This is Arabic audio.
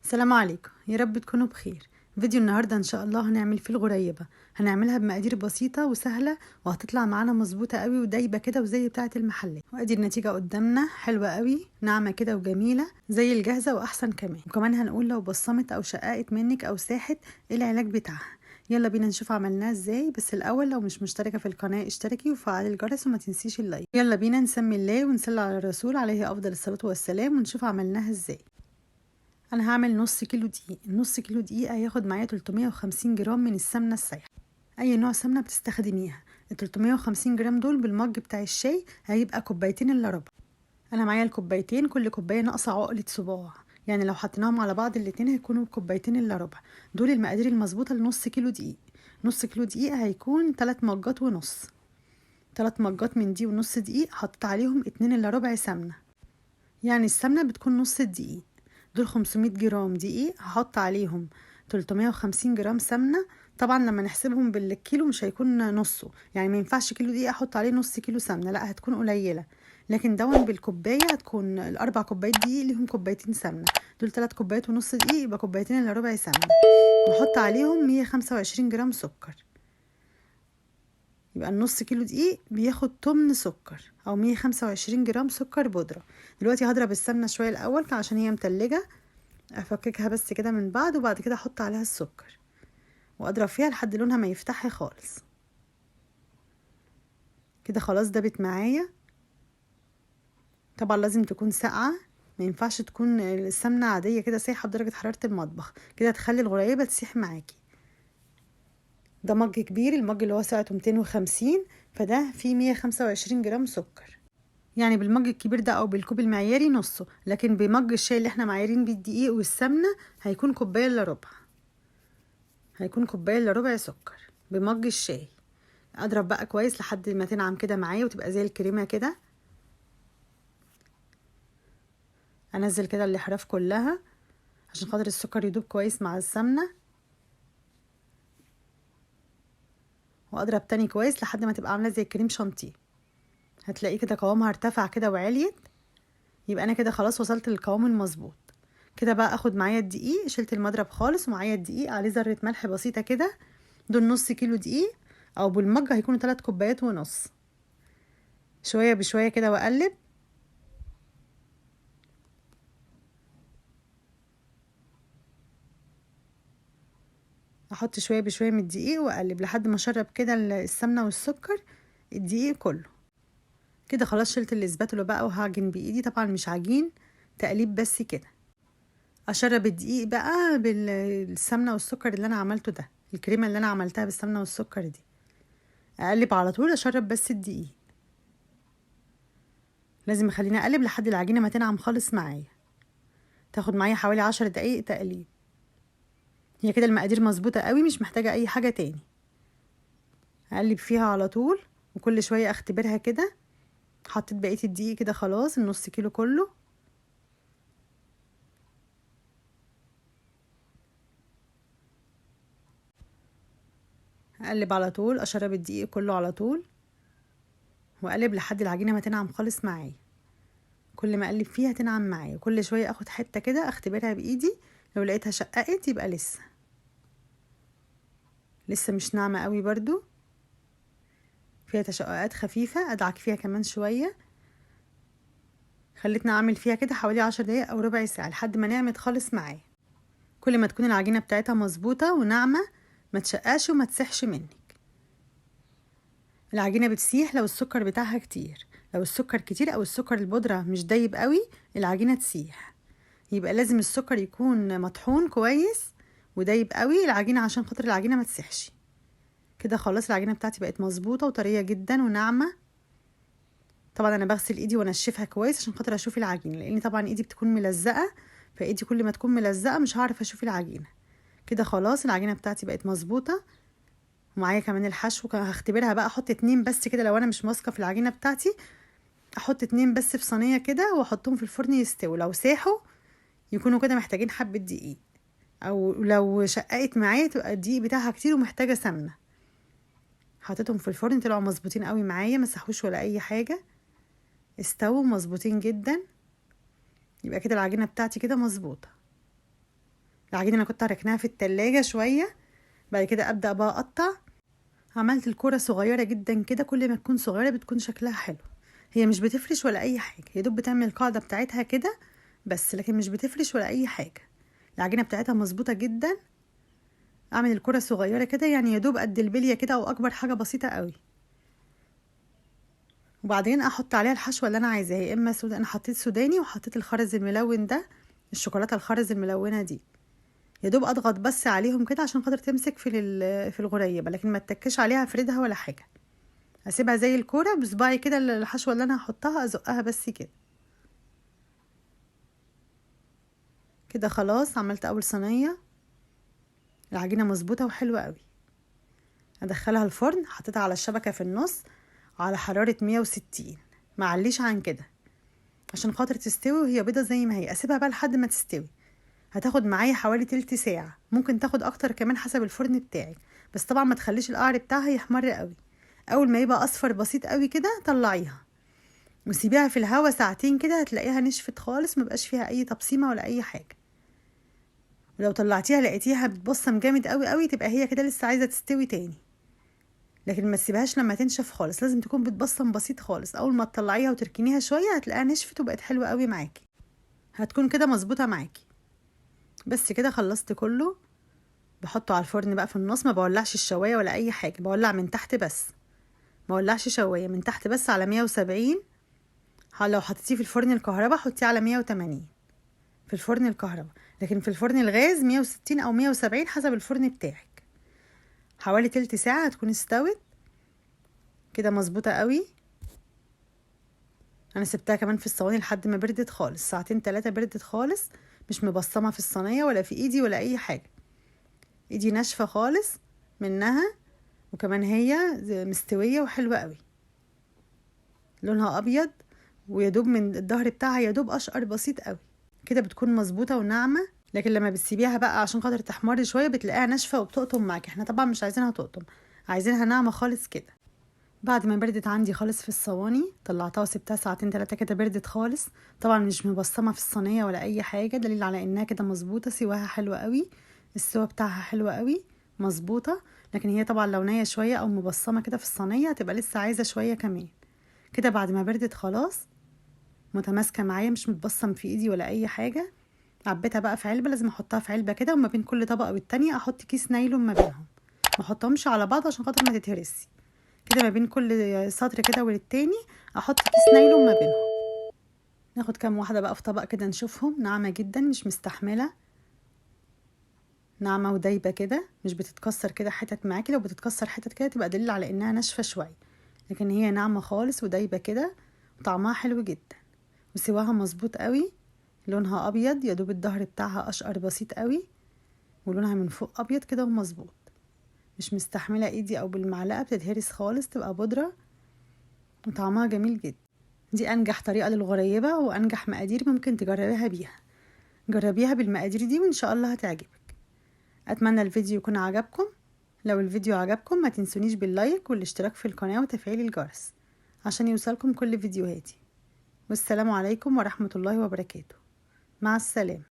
السلام عليكم، يا رب تكونوا بخير. فيديو النهارده ان شاء الله هنعمل فيه الغريبه. هنعملها بمقادير بسيطه وسهله وهتطلع معانا مظبوطه قوي ودايبه كده وزي بتاعه المحلات. وادي النتيجه قدامنا، حلوه قوي، ناعمه كده وجميله زي الجاهزه واحسن كمان. وكمان هنقول لو بصمت او شققت منك او ساحت ايه العلاج بتاعها. يلا بينا نشوف عملناها ازاي. بس الاول لو مش مشتركه في القناه اشتركي وفعلي الجرس وما تنسيش اللايك. يلا بينا نسمي الله ونصلي على الرسول عليه افضل الصلاه والسلام ونشوف عملناها ازاي. انا هعمل نص كيلو دقيق. النص كيلو دقيق هياخد معايا 350 جرام من السمنه السايحه، اي نوع سمنه بتستخدميها. ال 350 جرام دول بالمج بتاع الشاي هيبقى كوبايتين الا ربع. انا معايا الكوبايتين، كل كوبايه ناقصه عقله صباع، يعني لو حطيناهم على بعض الاتنين هيكونوا كوبايتين الا ربع. دول المقادير المظبوطه لنص كيلو دقيق. نص كيلو دقيق هيكون 3 مجات ونص. 3 مجات من دي ونص دقيق حطيت عليهم 2 الا ربع سمنه، يعني السمنه بتكون نص الدقيق. دول 500 جرام دقيق هحط عليهم 350 جرام سمنة. طبعا لما نحسبهم بالكيلو مش هيكون نصه، يعني ما ينفعش كيلو دقيق احط عليه نص كيلو سمنة، لا هتكون قليلة. لكن دون بالكوباية هتكون الاربع كوبايات دقيق ليهم كوبايتين سمنة. دول 3 كوبايات ونص دقيق يبقى كوبايتين الا ربع سمنة. واحط عليهم 125 جرام سكر، يبقى النص كيلو دقيق بياخد تمن سكر او 125 جرام سكر بودرة. دلوقتي هضرب السمنة شوية الاول عشان هي متلجة، افككها بس كده من بعض وبعد كده احط عليها السكر واضرب فيها لحد لونها ما يفتحي خالص. كده خلاص دابت معايا. طبعا لازم تكون ساقعه، ما ينفعش تكون السمنه عاديه كده سايحه بدرجه حراره المطبخ، كده تخلي الغريبه تسيح معاكي. ده مج كبير، المج اللي هو سعته 250، فده فيه 125 جرام سكر. يعني بالمج الكبير ده او بالكوب المعياري نصه، لكن بمج الشاي اللي احنا معايرين بيه الدقيق والسمنه هيكون كوبايه الا ربع. هيكون كوبايه الا ربع سكر بمج الشاي. اضرب بقى كويس لحد ما تنعم كده معايا وتبقى زي الكريمه كده. انزل كده الاحراف كلها عشان خاطر السكر يدوب كويس مع السمنه، واضرب تاني كويس لحد ما تبقى عامله زي الكريم شانتيه. هتلاقيه كده قوامها ارتفع كده وعليت، يبقى انا كده خلاص وصلت للقوام المظبوط. كده بقى اخد معايا الدقيق، شلت المضرب خالص ومعايا الدقيق عليه ذره ملح بسيطه كده. دول نص كيلو دقيق او بالمج هيكونوا 3 كوبايات ونص. شويه بشويه كده واقلب. احط شويه بشويه من الدقيق واقلب لحد ما اشرب كده السمنه والسكر الدقيق كله. كده خلاص شلت الاسباتولا بقى وهعجن بايدي، طبعا مش عجين، تقليب بس كده. اشرب الدقيق بقى بالسمنه والسكر اللي انا عملته ده، الكريمه اللي انا عملتها بالسمنه والسكر دي. اقلب على طول، اشرب بس الدقيق. لازم اخليني اقلب لحد العجينه ما تنعم خالص معايا، تاخد معايا حوالي 10 دقايق تقليب. هي كده المقادير مظبوطه قوي، مش محتاجه اي حاجه تاني. اقلب فيها على طول وكل شويه اختبرها كده. حطيت بقيه الدقيق كده خلاص، النص كيلو كله. اقلب على طول، اشرب الدقيق كله على طول واقلب لحد العجينه ما تنعم خالص معايا. كل ما اقلب فيها تنعم معايا، كل شويه اخد حته كده اختبرها بايدي، لو لقيتها شققت يبقى لسه مش ناعمه قوي برضو، فيها تشققات خفيفه. ادعك فيها كمان شويه. خليتني اعمل فيها كده حوالي 10 دقايق او ربع ساعه لحد ما نعمت خالص معايا. كل ما تكون العجينه بتاعتها مظبوطه وناعمه، ما تشققش وما تسحش منك. العجينه بتسيح لو السكر بتاعها كتير، لو السكر كتير او السكر البودره مش دايب قوي العجينه تسيح. يبقى لازم السكر يكون مطحون كويس ودايب قوي العجينه عشان خاطر العجينه ما تسيحش. كده خلاص العجينه بتاعتي بقت مظبوطه وطريه جدا وناعمه. طبعا انا بغسل ايدي وانشفها كويس عشان خاطر اشوف العجينه، لان طبعا ايدي بتكون ملزقه، فايدي كل ما تكون ملزقه مش هعرف اشوف العجينه. كده خلاص العجينه بتاعتي بقت مظبوطه. ومعايا كمان الحشو، هختبرها بقى. احط 2 بس كده لو انا مش واثقه في العجينه بتاعتي، احط 2 بس في صينيه كده واحطهم في الفرن يستووا. لو ساحوا يكونوا كده محتاجين حبه دقيق، او لو شققت معايا تبقى الدقيق بتاعها كتير ومحتاجه سمنه. حطيتهم في الفرن طلعوا مظبوطين قوي معايا، ما ساحوش ولا اي حاجه، استووا مظبوطين جدا. يبقى كده العجينه بتاعتي كده مظبوطه. العجينه انا كنت هركناها في التلاجة شويه، بعد كده ابدا بقى اقطع. عملت الكرة صغيره جدا كده، كل ما تكون صغيره بتكون شكلها حلو. هي مش بتفرش ولا اي حاجه، يا دوب بتعمل القاعده بتاعتها كده بس، لكن مش بتفرش ولا اي حاجه. العجينه بتاعتها مظبوطه جدا. اعمل الكرة صغيره كده، يعني يا دوب قد البليه كده او اكبر حاجه بسيطه قوي. وبعدين احط عليها الحشوه اللي انا عايزاها، يا اما انا حطيت سوداني وحطيت الخرز الملون ده، الشوكولاته الخرز الملونه دي. يا دوب اضغط بس عليهم كده عشان خاطر تمسك في الغريبه، لكن ما اتكش عليها افردها ولا حاجه. اسيبها زي الكوره بصباعي كده، الحشوه اللي انا هحطها ازقها بس كده. كده خلاص عملت اول صينيه. العجينه مظبوطه وحلوه قوي. ادخلها الفرن، حطيتها على الشبكه في النص على حراره 160، معليش عن كده عشان خاطر تستوي وهي بيضه زي ما هي. اسيبها بقى لحد ما تستوي. هتاخد معايا حوالي تلت ساعة، ممكن تاخد اكتر كمان حسب الفرن بتاعك، بس طبعا ما تخليش القعر بتاعها يحمر قوي. اول ما يبقى اصفر بسيط قوي كده طلعيها وسيبيها في الهوا ساعتين كده، هتلاقيها نشفت خالص، مبقاش فيها اي تبصيمة ولا اي حاجة. ولو طلعتيها لقيتيها بتبصم جامد قوي قوي، تبقى هي كده لسه عايزة تستوي تاني. لكن ما تسيبهاش لما تنشف خالص، لازم تكون بتبصم بسيط خالص. اول ما تطلعيها وتركنيها شوية هتلاقيها نشفت وبقت حلوة قوي معاكي، هتكون كده مظبوطة معاكي. بس كده خلصت كله. بحطه على الفرن بقى في النص، ما بولعش الشوايه ولا اي حاجه، بولع من تحت بس، ما بولعش شوايه، من تحت بس على 170. لو حطيتيه في الفرن الكهرباء حطيه على 180 في الفرن الكهرباء، لكن في الفرن الغاز 160 او 170 حسب الفرن بتاعك. حوالي تلت ساعه هتكون استوت كده مظبوطه قوي. انا سبتها كمان في الصواني لحد ما بردت خالص، ساعتين 3 بردت خالص، مش مبصمه في الصينيه ولا في ايدي ولا اي حاجه. ايدي ناشفه خالص منها، وكمان هي مستويه وحلوه قوي. لونها ابيض، ويدوب من الظهر بتاعها يدوب اشقر بسيط قوي كده، بتكون مظبوطه وناعمه. لكن لما بتسيبيها بقى عشان خاطر تحمر شويه بتلاقيها ناشفه وبتقطم معاكي، احنا طبعا مش عايزينها تقطم، عايزينها ناعمه خالص كده. بعد ما بردت عندي خالص في الصواني طلعتها وسبتها ساعتين 3 كده، بردت خالص. طبعا مش مبصمه في الصينيه ولا اي حاجه، دليل على انها كده مظبوطه، سواها حلوه قوي، السوا بتاعها حلوه قوي مظبوطه. لكن هي طبعا لو نيه شويه او مبصمه كده في الصينيه هتبقى لسه عايزه شويه كمان. كده بعد ما بردت خلاص متماسكه معايا، مش متبصم في ايدي ولا اي حاجه. عبيتها بقى في علبه، لازم احطها في علبه كده، وما بين كل طبقه والتانية احط كيس نايلون ما بينهم، ما احطهمش على بعض عشان خاطر ما تتهرسي. كده ما بين كل سطر كده والتاني احط كيس نايلون ما بينهم. ناخد كام واحده بقى في طبق كده نشوفهم. ناعمه جدا، مش مستحمله، ناعمه ودايبه كده، مش بتتكسر كده حتت معاكي. لو بتتكسر حتت كده تبقى دليل على انها ناشفه شويه، لكن هي ناعمه خالص ودايبه كده، وطعمها حلو جدا وسواها مظبوط قوي. لونها ابيض، يا دوب الظهر بتاعها اشقر بسيط قوي، ولونها من فوق ابيض كده ومظبوط، مش مستحمله ايدي او بالمعلقه بتتهرس خالص، تبقى بودره وطعمها جميل جدا. دي انجح طريقه للغريبه وانجح مقادير ممكن تجربيها بيها. جربيها بالمقادير دي وان شاء الله هتعجبك. اتمنى الفيديو يكون عجبكم. لو الفيديو عجبكم ما تنسونيش باللايك والاشتراك في القناه وتفعيل الجرس عشان يوصلكم كل فيديوهاتي. والسلام عليكم ورحمه الله وبركاته. مع السلامه.